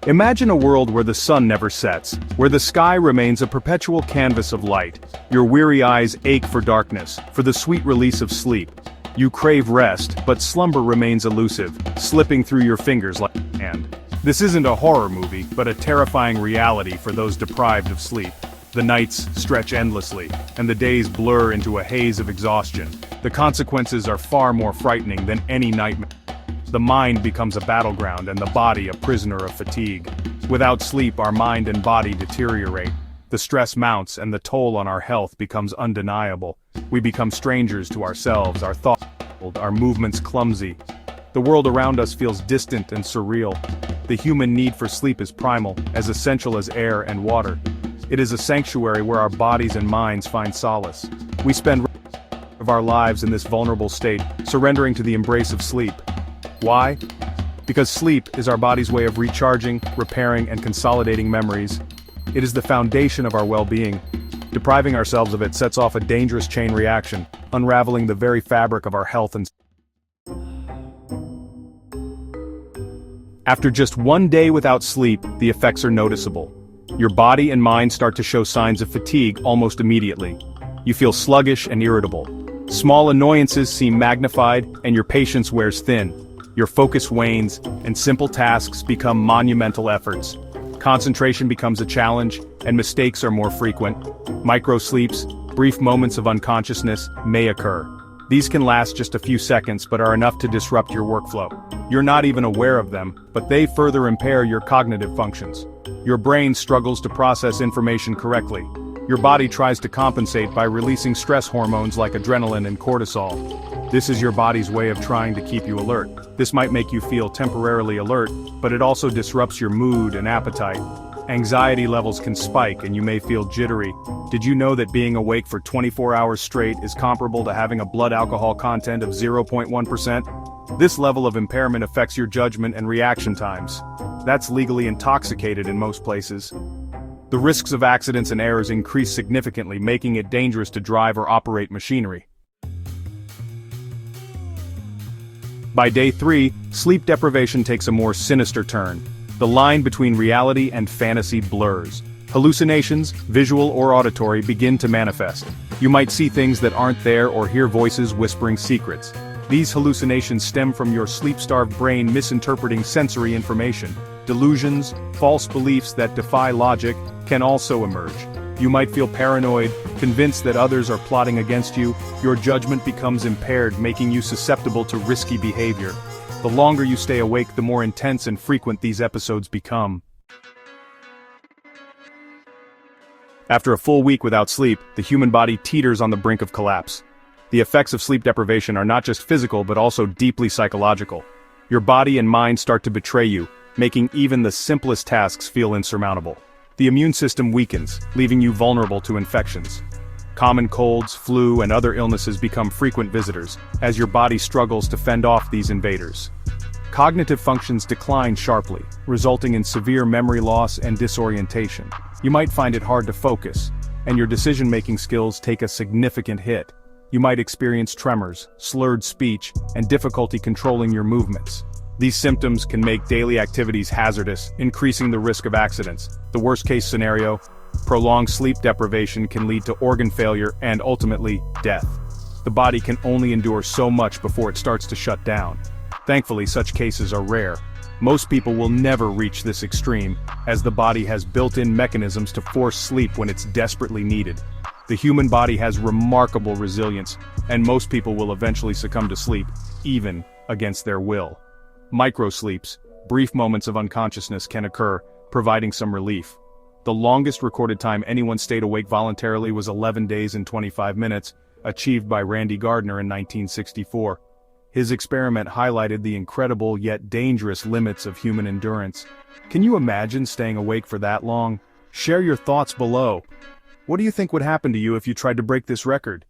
Imagine a world where the sun never sets, where the sky remains a perpetual canvas of light. Your weary eyes ache for darkness, for the sweet release of sleep. You crave rest, but slumber remains elusive, slipping through your fingers like a hand. This isn't a horror movie, but a terrifying reality for those deprived of sleep. The nights stretch endlessly, and the days blur into a haze of exhaustion. The consequences are far more frightening than any nightmare. The mind becomes a battleground and the body a prisoner of fatigue. Without sleep, our mind and body deteriorate. The stress mounts and the toll on our health becomes undeniable. We become strangers to ourselves, our thoughts, our movements clumsy. The world around us feels distant and surreal. The human need for sleep is primal, as essential as air and water. It is a sanctuary where our bodies and minds find solace. We spend of our lives in this vulnerable state, surrendering to the embrace of sleep. Why? Because sleep is our body's way of recharging, repairing, and consolidating memories. It is the foundation of our well-being. Depriving ourselves of it sets off a dangerous chain reaction, unraveling the very fabric of our health and. After just one day without sleep, the effects are noticeable. Your body and mind start to show signs of fatigue almost immediately. You feel sluggish and irritable. Small annoyances seem magnified, and your patience wears thin. Your focus wanes, and simple tasks become monumental efforts. Concentration becomes a challenge, and mistakes are more frequent. Micro-sleeps, brief moments of unconsciousness, may occur. These can last just a few seconds but are enough to disrupt your workflow. You're not even aware of them, but they further impair your cognitive functions. Your brain struggles to process information correctly. Your body tries to compensate by releasing stress hormones like adrenaline and cortisol. This is your body's way of trying to keep you alert. This might make you feel temporarily alert, but it also disrupts your mood and appetite. Anxiety levels can spike and you may feel jittery. Did you know that being awake for 24 hours straight is comparable to having a blood alcohol content of 0.1%? This level of impairment affects your judgment and reaction times. That's legally intoxicated in most places. The risks of accidents and errors increase significantly, making it dangerous to drive or operate machinery. By day 3, sleep deprivation takes a more sinister turn. The line between reality and fantasy blurs. Hallucinations, visual or auditory, begin to manifest. You might see things that aren't there or hear voices whispering secrets. These hallucinations stem from your sleep-starved brain misinterpreting sensory information. Delusions, false beliefs that defy logic, can also emerge. You might feel paranoid, convinced that others are plotting against you. Your judgment becomes impaired, making you susceptible to risky behavior. The longer you stay awake, the more intense and frequent these episodes become. After a full week without sleep, the human body teeters on the brink of collapse. The effects of sleep deprivation are not just physical but also deeply psychological. Your body and mind start to betray you, making even the simplest tasks feel insurmountable. The immune system weakens, leaving you vulnerable to infections. Common colds, flu, and other illnesses become frequent visitors, as your body struggles to fend off these invaders. Cognitive functions decline sharply, resulting in severe memory loss and disorientation. You might find it hard to focus, and your decision-making skills take a significant hit. You might experience tremors, slurred speech, and difficulty controlling your movements. These symptoms can make daily activities hazardous, increasing the risk of accidents. The worst-case scenario, prolonged sleep deprivation can lead to organ failure and ultimately, death. The body can only endure so much before it starts to shut down. Thankfully, such cases are rare. Most people will never reach this extreme, as the body has built-in mechanisms to force sleep when it's desperately needed. The human body has remarkable resilience, and most people will eventually succumb to sleep, even against their will. Microsleeps, brief moments of unconsciousness, can occur, providing some relief. The longest recorded time anyone stayed awake voluntarily was 11 days and 25 minutes, achieved by Randy Gardner in 1964. His experiment highlighted the incredible yet dangerous limits of human endurance. Can you imagine staying awake for that long? Share your thoughts below. What do you think would happen to you if you tried to break this record?